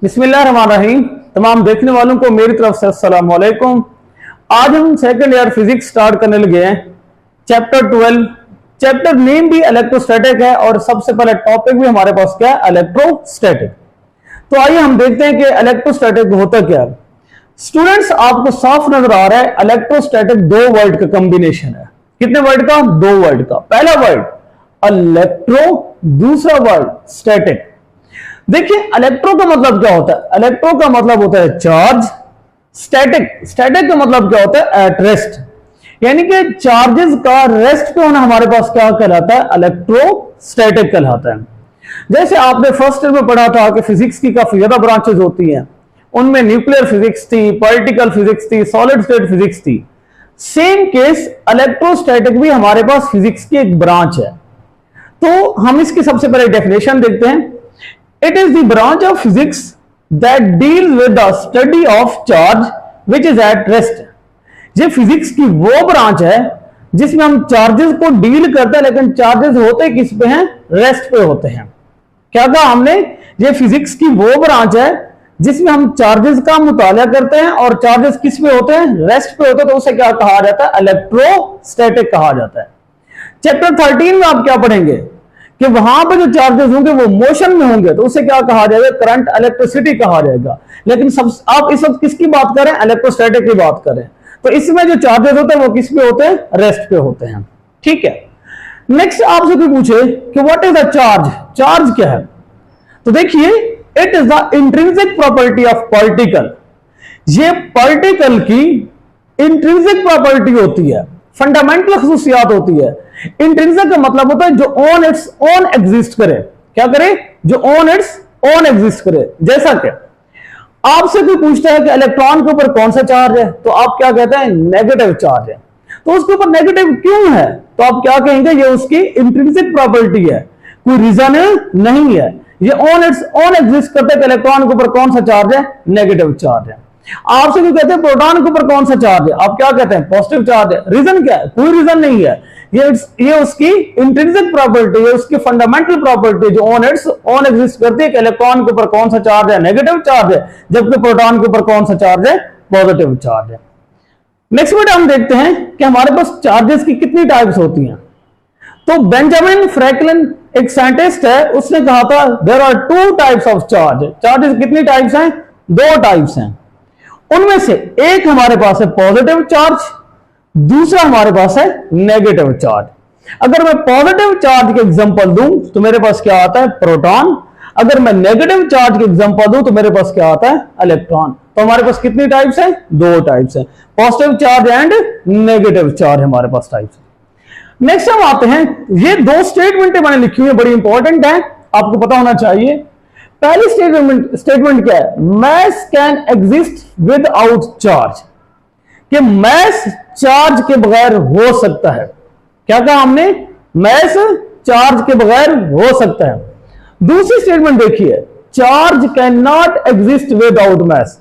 बिस्मिल्लाहिर्रहमानिर्रहीम। तमाम देखने वालों को मेरी तरफ से अस्सलाम वालेकुम। आज हम सेकंड ईयर फिजिक्स स्टार्ट करने लगे हैं। चैप्टर 12, चैप्टर नेम भी इलेक्ट्रोस्टैटिक है और सबसे पहले टॉपिक भी हमारे पास क्या है, इलेक्ट्रोस्टैटिक। तो आइए हम देखते हैं कि इलेक्ट्रोस्टैटिक होता क्या है। स्टूडेंट्स, आपको साफ नजर आ रहा है इलेक्ट्रोस्टैटिक दो वर्ड का कॉम्बिनेशन है। कितने वर्ड का? दो वर्ड का। पहला वर्ड इलेक्ट्रो, दूसरा वर्ड स्टैटिक। देखिए इलेक्ट्रो का मतलब क्या होता है? इलेक्ट्रो का मतलब होता है चार्ज। स्टैटिक का मतलब क्या होता है? At rest. यानी कि चार्जेस का रेस्ट पे होना हमारे पास क्या कहलाता है? इलेक्ट्रोस्टैटिक कहलाता है। जैसे आपने फर्स्ट ईयर में पढ़ा था कि फिजिक्स की काफी ज्यादा ब्रांचेस होती हैं। उनमें न्यूक्लियर फिजिक्स थी, पार्टिकल फिजिक्स थी, सॉलिड स्टेट फिजिक्स थी। सेम केस इलेक्ट्रोस्टैटिक भी हमारे पास फिजिक्स की एक ब्रांच है। तो हम इसकी सबसे पहले डेफिनेशन देखते हैं। It is the branch of physics that deals with the study of charge which is at rest। ये फिजिक्स की वो ब्रांच है जिसमें हम चार्जेस को डील करते हैं, लेकिन चार्जेस होते किस पे हैं? रेस्ट पे होते हैं। क्या कहा हमने? ये फिजिक्स की वो ब्रांच है जिसमें हम चार्जेस का मुताला करते हैं और चार्जेस किस पे होते हैं? रेस्ट पे होते हैं। तो उसे क्या कहा जाता है? इलेक्ट्रोस्टैटिक कहा जाता है। चैप्टर 13 में आप क्या पढ़ेंगे कि वहां पर जो चार्जेस होंगे वो मोशन में होंगे, तो उसे क्या कहा जाएगा? करंट, इलेक्ट्रिसिटी कहा जाएगा। लेकिन सब आप इस वक्त किसकी बात करें? इलेक्ट्रोस्टैटिक की बात करें। तो इसमें जो चार्जेस होते हैं वो किस पे होते हैं? रेस्ट पे होते हैं। ठीक है। नेक्स्ट आपसे कोई पूछे कि what is the charge? Charge क्या है? तो देखिए, it is the intrinsic property of particle. ये पार्टिकल की इंट्रिंसिक प्रॉपर्टी होती है, फंडामेंटल खसूसियात होती है। इंट्रिंसिक का मतलब होता है जो ऑन इट्स ओन एग्जिस्ट करे। क्या करे? जो ऑन इट्स ओन एग्जिस्ट करे। जैसा कि आपसे कोई पूछता है कि इलेक्ट्रॉन के ऊपर कौन सा चार्ज है, तो आप क्या कहते हैं? नेगेटिव चार्ज है। तो उसके ऊपर नेगेटिव क्यों है? तो आप क्या कहेंगे? ये उसकी इंट्रिंसिक प्रॉपर्टी है, कोई रीजन नहीं है। ये ऑन इट्स ओन एग्जिस्ट करता है कि इलेक्ट्रॉन के ऊपर कौन सा चार्ज है? नेगेटिव चार्ज है। आपसे भी कहते हैं प्रोटॉन के ऊपर कौन सा चार्ज है, आप क्या कहते हैं? पॉजिटिव चार्ज है। रीजन क्या है? कोई रीजन नहीं है। ये उसकी इंट्रिंसिक प्रॉपर्टी है, उसकी फंडामेंटल प्रॉपर्टी जो ऑन इट्स ओन एग्जिस्ट करती है कि इलेक्ट्रॉन के ऊपर कौन सा चार्ज है? नेगेटिव चार्ज है, जबकि प्रोटॉन के ऊपर कौन सा चार्ज है? पॉजिटिव चार्ज है। नेक्स्ट पॉइंट हम देखते हैं कि हमारे पास चार्जेस की कितनी टाइप्स होती हैं। तो बेंजामिन फ्रैंकलिन एक साइंटिस्ट है, उसने कहा था there are two types of charge. Charges कितनी टाइप्स हैं? दो टाइप्स हैं। उनमें से एक हमारे पास है पॉजिटिव चार्ज, दूसरा हमारे पास है नेगेटिव चार्ज। अगर मैं पॉजिटिव चार्ज के एग्जांपल दूं तो मेरे पास क्या आता है? प्रोटॉन। अगर मैं नेगेटिव चार्ज के एग्जांपल दूं तो मेरे पास क्या आता है? इलेक्ट्रॉन। तो हमारे पास कितनी टाइप्स है? दो टाइप्स है, positive charge and negative charge हमारे पास टाइप्स। नेक्स्ट हम आते हैं, ये दो स्टेटमेंट मैंने लिखी हुई है, बड़ी इंपॉर्टेंट है, आपको पता होना चाहिए। पहली स्टेटमेंट क्या है? Mass can exist without charge, कि मैस चार्ज के बगैर हो सकता है। क्या कहा हमने? मैस चार्ज के बगैर हो सकता है। दूसरी स्टेटमेंट देखिए, charge can not exist without mass,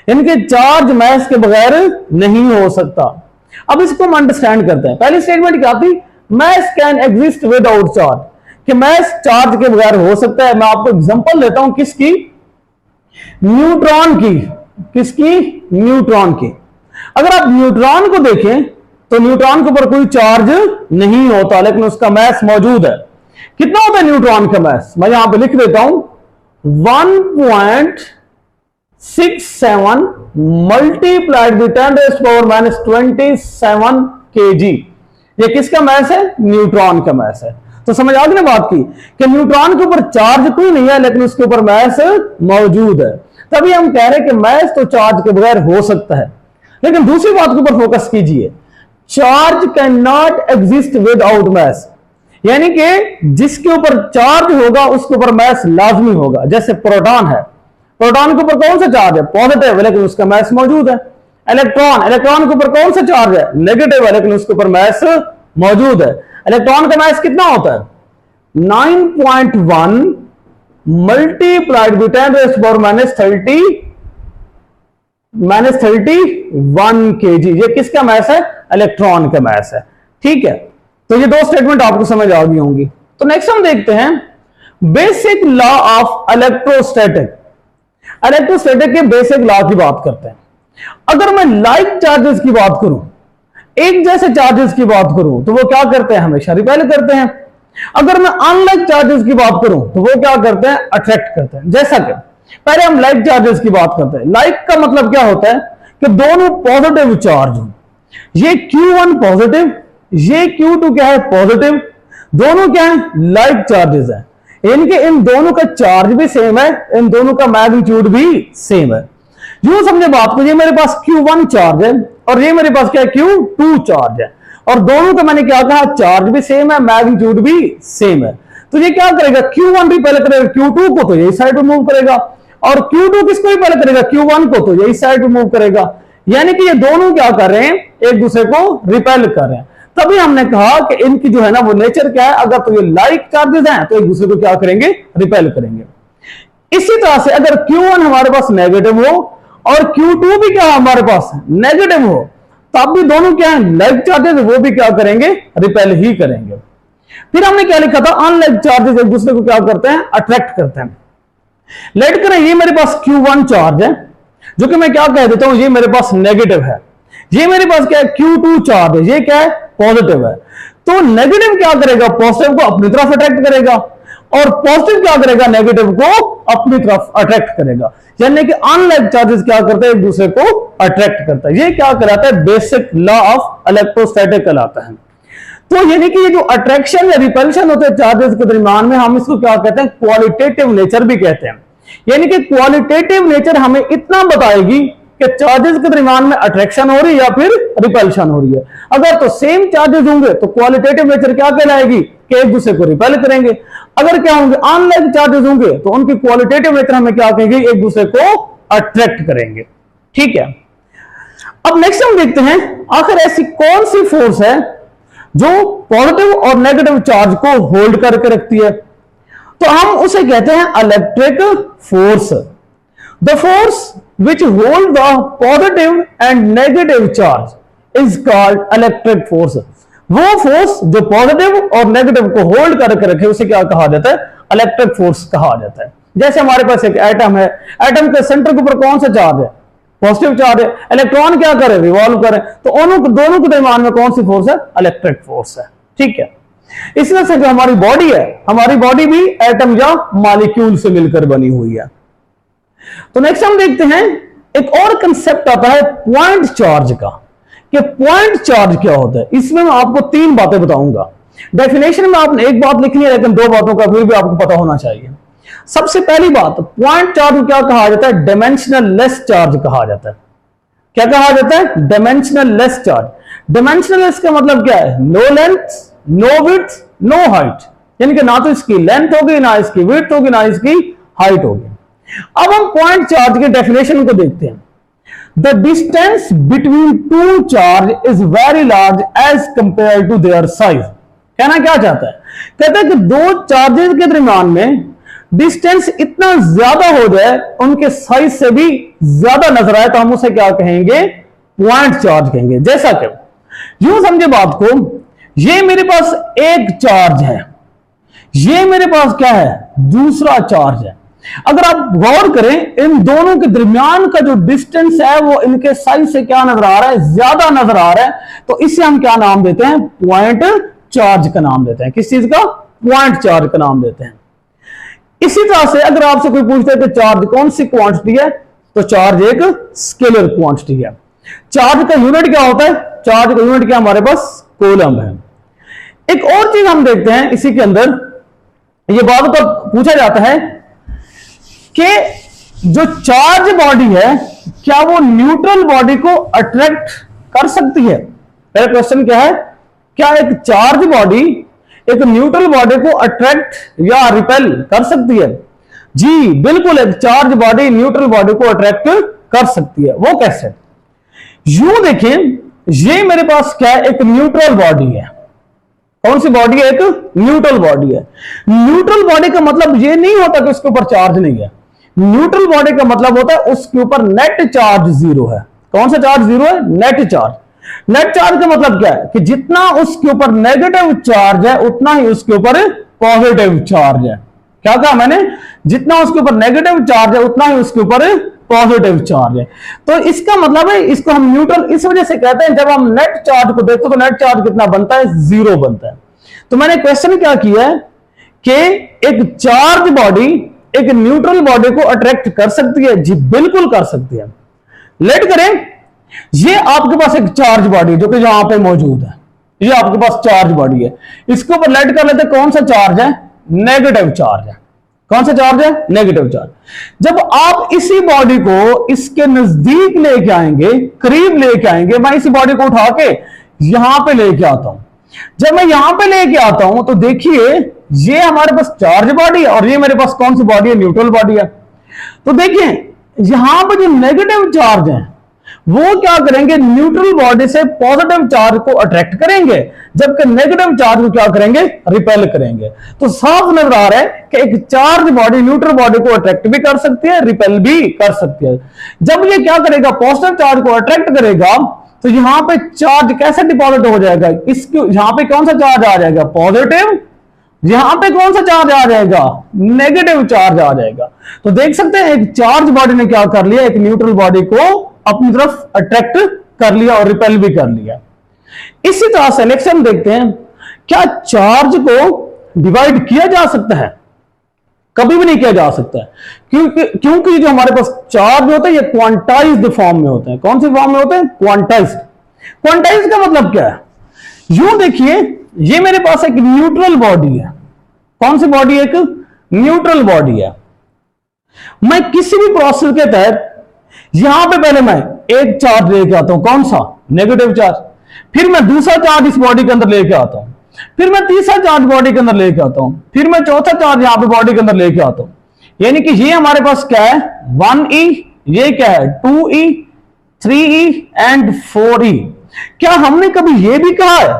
यानी कि चार्ज मैस के बगैर नहीं हो सकता। अब इसको हम अंडरस्टैंड करते हैं। पहली स्टेटमेंट क्या थी? Mass can exist without charge, कि मैस चार्ज के बगैर हो सकता है। मैं आपको एग्जांपल देता हूं, किसकी? न्यूट्रॉन की। किसकी? न्यूट्रॉन की। अगर आप न्यूट्रॉन को देखें तो न्यूट्रॉन के ऊपर कोई चार्ज नहीं होता, लेकिन उसका मैस मौजूद है। कितना होता है न्यूट्रॉन का मैस? मैं यहां पे लिख देता हूं, 1.67 मल्टीप्लाइड बाय 10⁻⁻27 kg। ये किसका मैस है? न्यूट्रॉन का मैस है। तो समझ आ गई ना बात की कि न्यूट्रॉन के ऊपर चार्ज कोई नहीं है, लेकिन उसके ऊपर मैस मौजूद है। तभी हम कह रहे हैं कि मैस तो चार्ज के बगैर हो सकता है। लेकिन दूसरी बात के ऊपर फोकस कीजिए, charge can not exist without mass, यानी कि जिसके ऊपर चार्ज होगा उसके ऊपर मैस लाजमी होगा। जैसे प्रोटॉन है, प्रोटॉन के ऊपर कौन सा चार्ज है? पॉजिटिव, लेकिन उसका मैस मौजूद है। इलेक्ट्रॉन के ऊपर कौन सा चार्ज है? नेगेटिव है, लेकिन उसके ऊपर मैस मौजूद है। इलेक्ट्रॉन का मैस कितना होता है? 9.1 मल्टीप्लाइड बाय 10⁻31 kg। ये किसका मैस है? इलेक्ट्रॉन का मैस है। ठीक है, तो ये दो स्टेटमेंट आपको समझ आ गई होंगी। तो नेक्स्ट हम देखते हैं basic law of electrostatic. Electrostatic के बेसिक लॉ की बात करते हैं। अगर मैं लाइक चार्जेस की बात करूं, एक जैसे चार्जेस की बात करूं, तो वो क्या करते हैं, हमेशा रिपेल करते हैं। अगर मैं अनलाइक चार्जेस की बात करूं तो वो क्या करते हैं, अट्रैक्ट करते हैं। जैसा कि पहले हम लाइक चार्जेस की बात करते हैं। लाइक का मतलब क्या होता है कि दोनों पॉजिटिव चार्ज हो, ये Q1 पॉजिटिव, ये Q2 क्या है, पॉजिटिव, दोनों क्या है, लाइक चार्जेस है। इनके इन दोनों का चार्ज भी सेम है, इन दोनों का मैग्नीट्यूड भी सेम है। यूं समझे बात को, ये मेरे पास Q1 चार्ज है और ये मेरे पास क्या है, Q2 चार्ज है, और दोनों का मैंने क्या कहा, चार्ज भी सेम है, मैग्नीट्यूड भी सेम है। तो ये क्या करेगा, Q1 रिपेल करेगा Q2 को, तो यही साइड पे मूव करेगा, और Q2 किसको रिपेल करेगा, Q1 को, तो यही साइड पे मूव करेगा। यानी कि ये दोनों क्या कर रहे हैं, एक दूसरे को रिपेल कर रहे हैं। तभी हमने कहा कि इनकी जो है ना वो नेचर क्या है, अगर तो ये लाइक चार्जेस हैं तो एक दूसरे को क्या करेंगे, रिपेल करेंगे। इसी तरह से अगर Q1 हमारे पास नेगेटिव हो और Q2 भी क्या हमारे पास नेगेटिव हो, तब भी दोनों क्या है, लाइक चार्जेस, वो भी क्या करेंगे, रिपेल ही करेंगे। फिर हमने क्या लिखा था, अनलाइक चार्जेस एक दूसरे को क्या करते हैं, अट्रैक्ट करते हैं। लेट करें ये मेरे पास Q1 चार्ज है, जो कि मैं क्या कह देता हूं, ये मेरे पास नेगेटिव है, ये मेरे पास क्या है, Q2 चार्ज है, ये क्या है, पॉजिटिव है। तो नेगेटिव क्या करेगा, पॉजिटिव को अपनी तरफ अट्रैक्ट करेगा, और पॉजिटिव क्या करेगा, नेगेटिव को अपनी तरफ अट्रैक्ट करेगा। यानी कि अनलाइक चार्जेस क्या करते हैं, एक दूसरे को अट्रैक्ट करता है। ये क्या कहलाता है, बेसिक लॉ ऑफ इलेक्ट्रोस्टैटिक कहलाता है। तो यानी कि ये जो अट्रैक्शन या रिपल्शन होते हैं चार्जेस के दरमियान में, हम इसको क्या कहते हैं, क्वालिटेटिव नेचर भी कहते हैं। यानी कि क्वालिटेटिव नेचर हमें इतना बताएगी कि चार्जेस के दरमियान में अट्रैक्शन हो रही है या फिर रिपल्शन हो रही है। अगर तो सेम चार्जेस होंगे तो क्वालिटेटिव नेचर क्या कहलाएगी, कि एक दूसरे को रिपेल करेंगे। अगर क्या होंगे, अनलाइक चार्जेस होंगे, तो उनकी क्वालिटेटिव नेचर हमें क्या कहेगी, एक दूसरे को अट्रैक्ट करेंगे। ठीक है, अब नेक्स्ट हम देखते हैं, आखिर ऐसी कौन सी फोर्स है जो पॉजिटिव और नेगेटिव चार्ज को होल्ड करके रखती है। तो हम उसे कहते हैं electric force. The force which hold the positive and negative charge is called electric force। वो फोर्स जो पॉजिटिव और नेगेटिव को होल्ड करके रखे उसे क्या कहा जाता है, इलेक्ट्रिक फोर्स कहा जाता है। जैसे हमारे पास एक एटम है, एटम के सेंटर के ऊपर कौन सा चार्ज है, पॉजिटिव चार्ज है, इलेक्ट्रॉन क्या करे, रिवॉल्व करे, तो दोनों के दरमियान में कौन सी फोर्स है, इलेक्ट्रिक फोर्स है। ठीक है, इस तरह से जो हमारी बॉडी है, हमारी बॉडी भी एटम या मॉलिक्यूल से मिलकर बनी हुई है। तो नेक्स्ट हम देखते हैं, एक और कंसेप्ट आता है पॉइंट चार्ज का, कि पॉइंट चार्ज क्या होता है। इसमें मैं आपको 3 बातें बताऊंगा। डेफिनेशन में आपने एक बात लिखनी है, लेकिन 2 बातों का फिर भी आपको पता होना चाहिए। सबसे पहली बात, पॉइंट चार्ज को क्या कहा जाता है, डायमेंशनल लेस चार्ज कहा जाता है। क्या कहा जाता है, dimensional less charge. Dimensional less का मतलब क्या है, no length, no width, no height, यानी कि ना तो इसकी लेंथ होगी, ना इसकी विड्थ होगी, ना इसकी हाइट होगी। अब हम पॉइंट चार्ज के डेफिनेशन को देखते हैं। The distance between two charge is very large as compare to their size. कहना क्या चाहता है, कहता है कि 2 चार्जेस के दरमियान में डिस्टेंस इतना ज्यादा हो जाए, उनके साइज से भी ज्यादा नजर आए, तो हम उसे क्या कहेंगे, पॉइंट चार्ज कहेंगे। जैसा कि यूं समझे बात को, ये मेरे पास एक चार्ज है, ये मेरे पास क्या है, दूसरा चार्ज है। अगर आप गौर करें, इन दोनों के दरमियान का जो डिस्टेंस है वो इनके साइज से क्या नजर आ रहा है, ज्यादा नजर आ रहा है, तो इसे हम क्या नाम देते हैं, पॉइंट चार्ज का नाम देते हैं। किस चीज का, पॉइंट चार्ज का नाम देते हैं। इसी तरह से अगर आपसे कोई पूछता है कि चार्ज कौन सी क्वांटिटी है, तो चार्ज एक स्केलर क्वांटिटी है। चार्ज का यूनिट क्या होता है, चार्ज का यूनिट क्या हमारे पास, कूलम है। एक और चीज हम देखते हैं इसी के अंदर, ये बात तो पूछा जाता है कि जो चार्ज बॉडी है क्या वो न्यूट्रल बॉडी को अट्रैक्ट कर सकती है। पहला क्वेश्चन क्या है, क्या एक चार्ज बॉडी एक न्यूट्रल बॉडी को अट्रैक्ट या रिपेल कर सकती है। जी बिल्कुल, एक चार्ज बॉडी न्यूट्रल बॉडी को अट्रैक्ट कर सकती है। वो कैसे, यूं देखें, ये मेरे पास क्या है, एक न्यूट्रल बॉडी है। कौन सी बॉडी है, एक न्यूट्रल बॉडी है। न्यूट्रल बॉडी का मतलब ये नहीं होता कि उसके ऊपर चार्ज नहीं है। न्यूट्रल बॉडी का मतलब होता है उसके ऊपर नेट चार्ज 0 है। कौन सा चार्ज 0 है, नेट चार्ज। नेट चार्ज का मतलब क्या है कि जितना उसके ऊपर नेगेटिव चार्ज है उतना ही उसके ऊपर पॉजिटिव चार्ज है। क्या कहा मैंने, जितना उसके ऊपर नेगेटिव चार्ज है उतना ही उसके ऊपर पॉजिटिव चार्ज है। तो इसका मतलब है इसको हम न्यूट्रल इस वजह से कहते हैं, जब हम नेट चार्ज को देखते हैं तो नेट चार्ज कितना बनता है, 0 बनता है। तो मैंने क्वेश्चन क्या किया है कि एक चार्ज बॉडी एक न्यूट्रल बॉडी को अट्रैक्ट कर सकती है, जी बिल्कुल कर सकती है। लेट करें ये आपके पास एक चार्ज बॉडी जो कि यहां पे मौजूद है, ये आपके पास चार्ज बॉडी है, इसके ऊपर लेट कर लेते कौन सा चार्ज है, नेगेटिव चार्ज है। कौन सा चार्ज है, नेगेटिव चार्ज। जब आप इसी बॉडी को इसके नजदीक लेके आएंगे, करीब लेके आएंगे, मैं इसी बॉडी को उठा के यहां पे लेके आता हूं, जब मैं यहां पे लेके आता हूं तो देखिए ये हमारे पास चार्ज बॉडी है और ये मेरे पास कौन सी बॉडी है, न्यूट्रल बॉडी है। तो देखिए यहां पर जो नेगेटिव चार्ज है वो क्या करेंगे, न्यूट्रल बॉडी से पॉजिटिव चार्ज को अट्रैक्ट करेंगे, जबकि नेगेटिव चार्ज को क्या करेंगे, रिपेल करेंगे। तो साफ नजर आ रहा है कि एक चार्ज बॉडी न्यूट्रल बॉडी को अट्रैक्ट भी कर सकती है, रिपेल भी कर सकती है। जब ये क्या करेगा, पॉजिटिव चार्ज को अट्रैक्ट करेगा, तो यहां पे चार्ज कैसे डिपॉजिट हो जाएगा, इसके यहां पे कौन सा चार्ज आ जाएगा, पॉजिटिव, यहां पे कौन सा चार्ज आ जाएगा, नेगेटिव चार्ज आ जाएगा। तो देख सकते हैं एक चार्ज बॉडी ने क्या कर लिया, एक न्यूट्रल बॉडी को अपनी तरफ अट्रैक्ट कर लिया और रिपेल भी कर लिया। इसी तरह से नेक्स्ट हम देखते हैं, क्या चार्ज को डिवाइड किया जा सकता है, कभी भी नहीं किया जा सकता है, क्योंकि जो हमारे पास चार्ज होते हैं ये क्वांटाइज्ड फॉर्म में होते हैं। कौन सी फॉर्म में होते हैं, क्वांटाइज्ड। क्वांटाइज्ड का मतलब क्या है, यूं देखिए ये मेरे पास एक न्यूट्रल बॉडी है, कौन सी बॉडी है, एक न्यूट्रल बॉडी है। मैं किसी भी प्रोसेस के तहत यहां पे पहले मैं एक चार्ज लेके आता हूं, कौन सा, नेगेटिव चार्ज, फिर मैं दूसरा चार्ज इस बॉडी के अंदर लेके आता हूं, फिर मैं तीसरा चार्ज बॉडी के अंदर लेके आता हूं, फिर मैं चौथा चार्ज यहां पे बॉडी के अंदर लेके आता हूं। यानी कि ये हमारे पास क्या है, 1e, ये क्या है 2e, 3e एंड 4e। क्या हमने कभी ये भी कहा है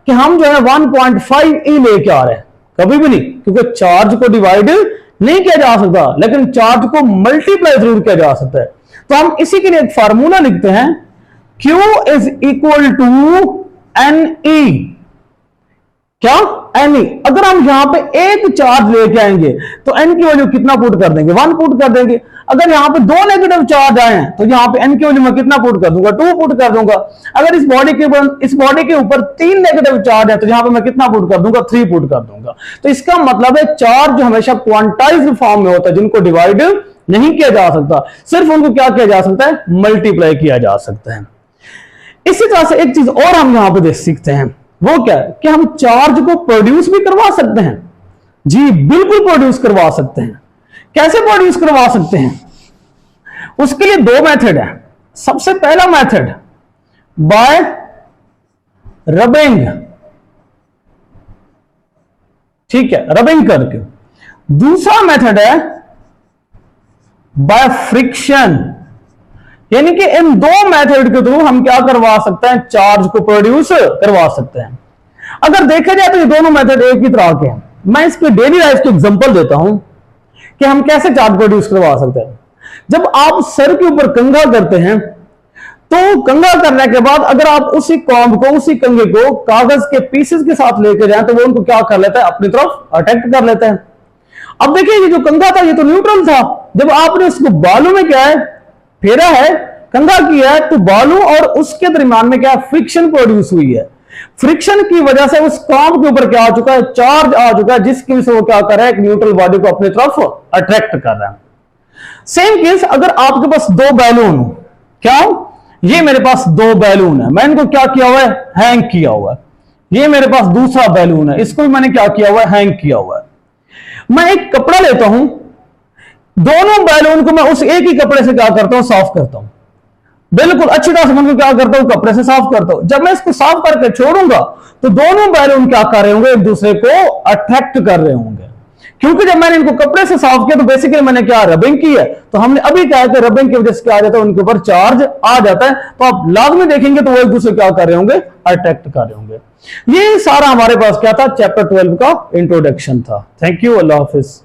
कि हम जो है 1.5e लेके आ रहे हैं, कभी भी नहीं, क्योंकि चार्ज को डिवाइड नहीं किया जा सकता, लेकिन चार्ज को मल्टीप्लाई जरूर किया जा सकता है। तो हम इसी के लिए एक फार्मूला लिखते हैं, Q is equal to NE, क्या, NE। अगर हम यहां पे एक चार्ज लेके आएंगे तो N की वैल्यू कितना पुट कर देंगे, 1 पुट कर देंगे। अगर यहां पे 2 नेगेटिव चार्ज आए हैं तो यहां पे N की वैल्यू मैं कितना पुट कर दूंगा, 2 पुट कर दूंगा। अगर इस बॉडी के ऊपर 3 नेगेटिव चार्ज है तो यहां पे मैं कितना पुट कर दूंगा, 3 पुट कर दूंगा। तो इसका मतलब है चार्ज हमेशा क्वांटाइज्ड फॉर्म में होता है, जिनको डिवाइड नहीं किया जा सकता, सिर्फ उनको क्या किया जा सकता है, मल्टीप्लाई किया जा सकता है। इसी तरह से एक चीज और हम यहां पे देख सीखते हैं, वो क्या है कि हम चार्ज को प्रोड्यूस भी करवा सकते हैं, जी बिल्कुल प्रोड्यूस करवा सकते हैं। कैसे प्रोड्यूस करवा सकते हैं, उसके लिए 2 मेथड है। सबसे पहला मेथड बाय रबिंग, ठीक है, रबिंग करके। दूसरा मेथड है बाय फ्रिक्शन, यानी कि इन 2 मेथड के थ्रू हम क्या करवा सकते हैं, चार्ज को प्रोड्यूस करवा सकते हैं। अगर देखा जाए तो ये दोनों मेथड एक ही तरह के हैं। मैं इसके डेली लाइफ के एग्जांपल देता हूं कि हम कैसे चार्ज प्रोड्यूस करवा सकते हैं। जब आप सर के ऊपर कंघा करते हैं तो कंघा करने के बाद अगर आप उसी कॉम्ब को, उसी कंघे को कागज के पीसेस के साथ लेके जाएं तो वो उनको क्या कर लेता है, अपनी तरफ अट्रैक्ट कर लेते हैं। अब देखिए ये जो कंघा था ये तो न्यूट्रल था, जब आपने इसको बालू में क्या है, फेरा है, कंघा किया है, तो बालू और उसके दरमियान में क्या फ्रिक्शन प्रोड्यूस हुई है। फ्रिक्शन की वजह से उस कॉम्ब के ऊपर क्या आ चुका है, चार्ज आ चुका है, जिसकी वजह से वो क्या कर रहा है, एक न्यूट्रल बॉडी को अपनी तरफ अट्रैक्ट कर रहा है। सेम केस अगर आपके पास 2 बैलून, क्या ये मेरे पास 2 बैलून है, मैं इनको क्या किया हुआ है, हैंग किया हुआ है। ये मेरे पास दूसरा बैलून है, इसको भी मैंने क्या किया हुआ है, हैंग किया हुआ है। मैं एक कपड़ा लेता हूं, दोनों बैलून को मैं उस एक ही कपड़े से क्या करता हूं, साफ करता हूं, बिल्कुल अच्छी तरह से मैं क्या करता हूं, कपड़े से साफ करता हूं। जब मैं इसको साफ करके छोड़ूंगा तो दोनों बैलून क्या कर रहे होंगे, एक दूसरे को अट्रैक्ट कर रहे होंगे, क्योंकि जब मैंने इनको कपड़े से साफ किया तो बेसिकली मैंने क्या रबिंग की है। तो हमने अभी क्या है कि रबिंग की वजह से क्या आ जाता है, उनके ऊपर चार्ज आ जाता है। तो आप लाजमी देखेंगे तो वो एक दूसरे क्या कर रहे होंगे, अट्रैक्ट कर रहे होंगे। ये सारा हमारे पास क्या था, चैप्टर 12 का इंट्रोडक्शन था। Thank you, Allah Hafiz.